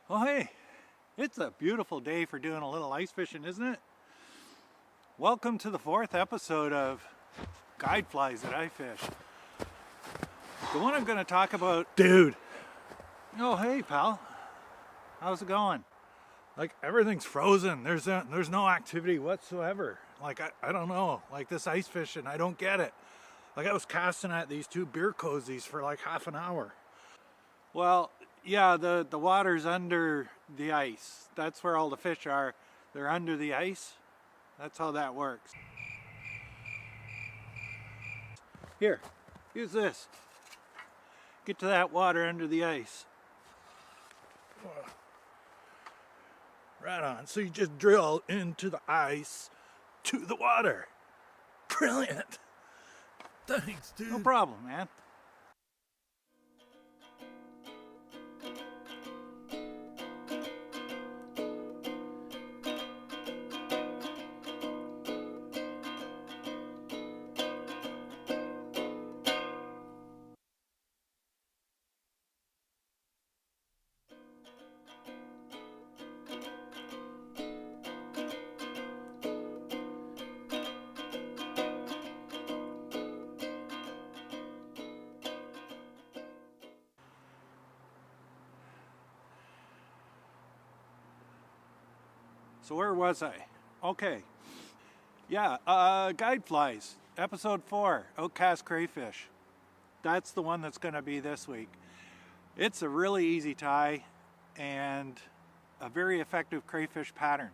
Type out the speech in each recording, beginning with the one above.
Oh hey, it's a beautiful day for doing a little ice fishing, isn't it? Welcome to the 4th episode of Guide Flies that I fish. The one I'm going to talk about... Dude! Oh hey pal, how's it going? Like everything's frozen, there's no activity whatsoever. Like I don't know, like this ice fishing, I don't get it. Like I was casting at these 2 beer cozies for like half an hour. Well, yeah, the water's under the ice. That's where all the fish are. They're under the ice. That's how that works. Here, use this. Get to that water under the ice. Right on. So you just drill into the ice to the water. Brilliant. Thanks, dude. No problem, man. So where was I? Okay. Yeah, Guide Flies, episode 4, Outcast Crayfish. That's the one that's going to be this week. It's a really easy tie and a very effective crayfish pattern.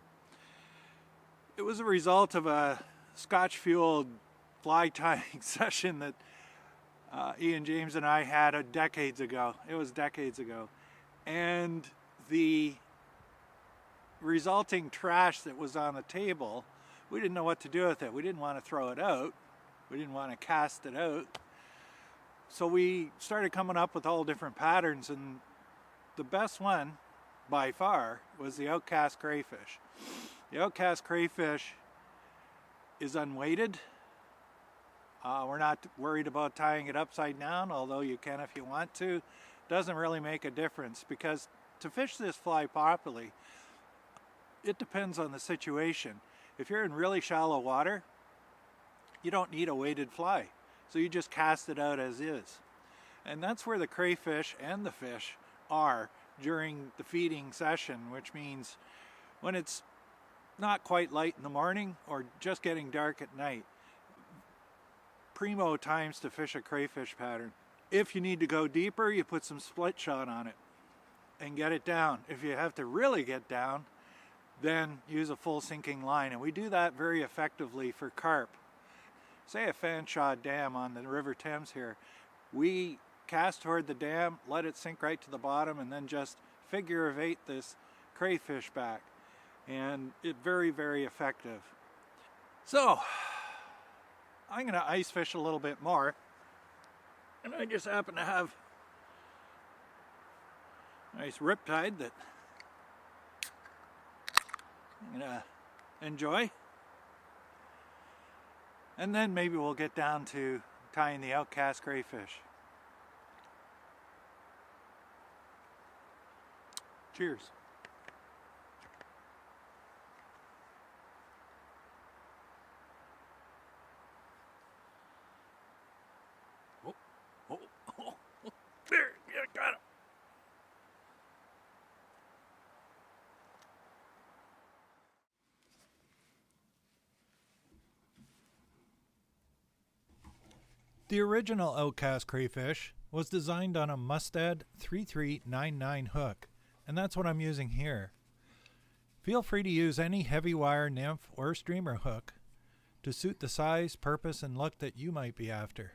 It was a result of a Scotch-fueled fly tying session that Ian James and I had decades ago. It was decades ago. And the resulting trash that was on the table, we didn't know what to do with it. We didn't want to throw it out. We didn't want to cast it out. So we started coming up with all different patterns, and the best one by far was the Outcast Crayfish. The Outcast Crayfish is unweighted. We're not worried about tying it upside down, although you can if you want to. Doesn't really make a difference, because to fish this fly properly, it depends on the situation. If you're in really shallow water, you don't need a weighted fly. So you just cast it out as is. And that's where the crayfish and the fish are during the feeding session, which means when it's not quite light in the morning or just getting dark at night. Primo times to fish a crayfish pattern. If you need to go deeper, you put some split shot on it and get it down. If you have to really get down, then use a full sinking line, and we do that very effectively for carp. Say a Fanshawe dam on the River Thames here, we cast toward the dam, let it sink right to the bottom, and then just figure of 8 this crayfish back, and it's very, very effective. So I'm going to ice fish a little bit more, and I just happen to have a nice riptide that I'm gonna enjoy, and then maybe we'll get down to tying the Outcast Crayfish. Cheers. Oh, there, yeah, got it. The original Outcast Crayfish was designed on a Mustad 3399 hook, and that's what I'm using here. Feel free to use any heavy wire nymph or streamer hook to suit the size, purpose, and look that you might be after.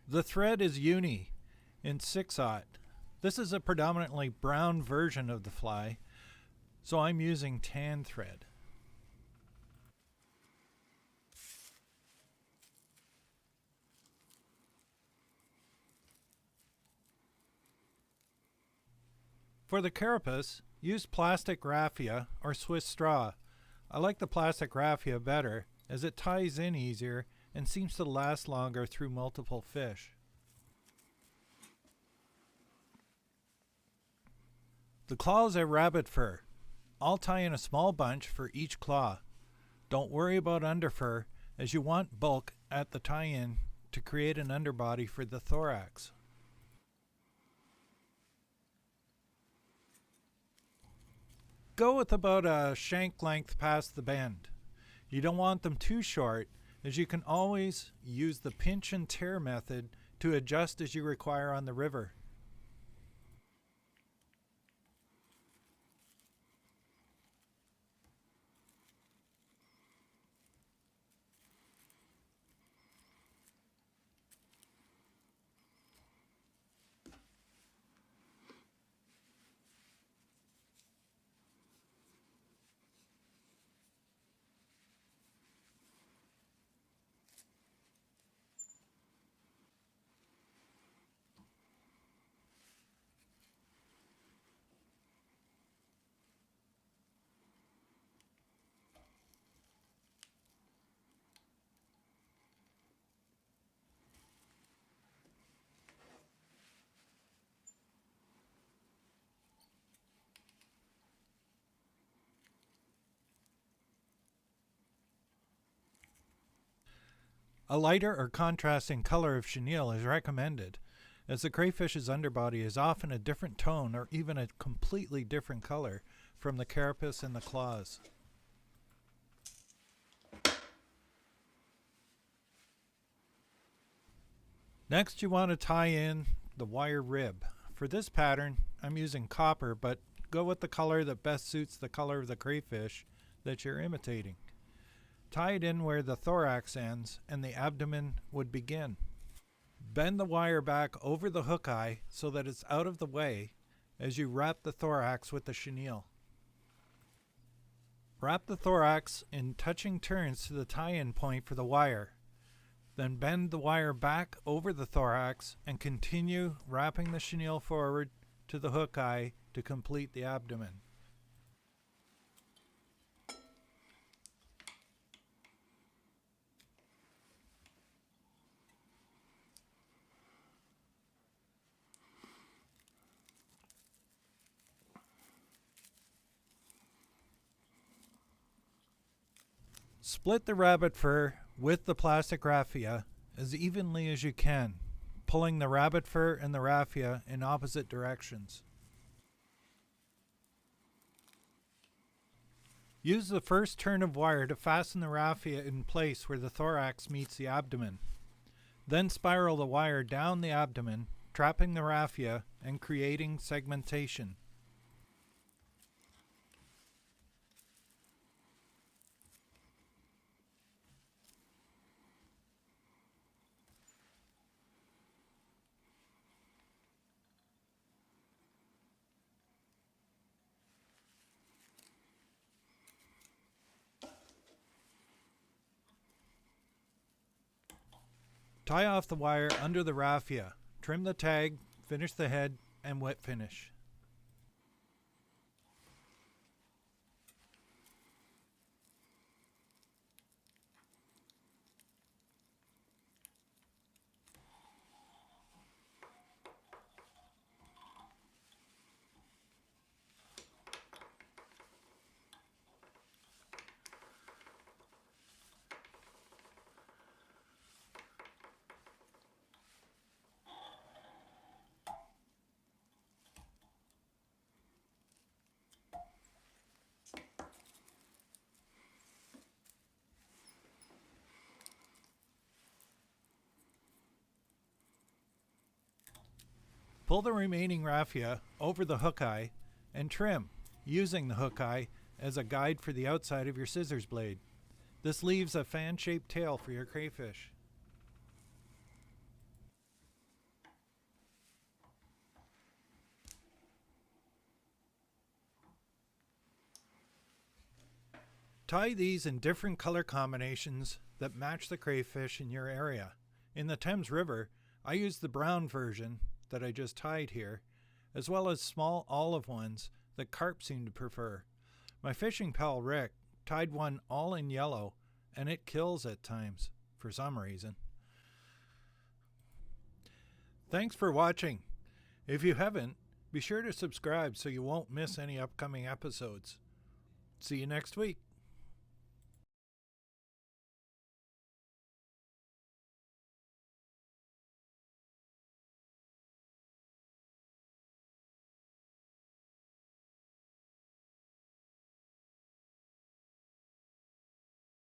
The thread is uni in 6/0. This is a predominantly brown version of the fly, so I'm using tan thread. For the carapace, use plastic raffia or Swiss straw. I like the plastic raffia better as it ties in easier and seems to last longer through multiple fish. The claws are rabbit fur. I'll tie in a small bunch for each claw. Don't worry about underfur, as you want bulk at the tie-in to create an underbody for the thorax. Go with about a shank length past the bend. You don't want them too short, as you can always use the pinch and tear method to adjust as you require on the river. A lighter or contrasting color of chenille is recommended, as the crayfish's underbody is often a different tone or even a completely different color from the carapace and the claws. Next, you want to tie in the wire rib. For this pattern, I'm using copper, but go with the color that best suits the color of the crayfish that you're imitating. Tie it in where the thorax ends and the abdomen would begin. Bend the wire back over the hook eye so that it's out of the way as you wrap the thorax with the chenille. Wrap the thorax in touching turns to the tie-in point for the wire. Then bend the wire back over the thorax and continue wrapping the chenille forward to the hook eye to complete the abdomen. Split the rabbit fur with the plastic raffia as evenly as you can, pulling the rabbit fur and the raffia in opposite directions. Use the first turn of wire to fasten the raffia in place where the thorax meets the abdomen. Then spiral the wire down the abdomen, trapping the raffia and creating segmentation. Tie off the wire under the raffia, trim the tag, finish the head, and wet finish. Pull the remaining raffia over the hook eye and trim, using the hook eye as a guide for the outside of your scissors blade. This leaves a fan-shaped tail for your crayfish. Tie these in different color combinations that match the crayfish in your area. In the Thames River, I use the brown version that I just tied here, as well as small olive ones that carp seem to prefer. My fishing pal Rick tied one all in yellow, and it kills at times, for some reason. Thanks for watching. If you haven't, Be sure to subscribe so you won't miss any upcoming episodes. See you next week.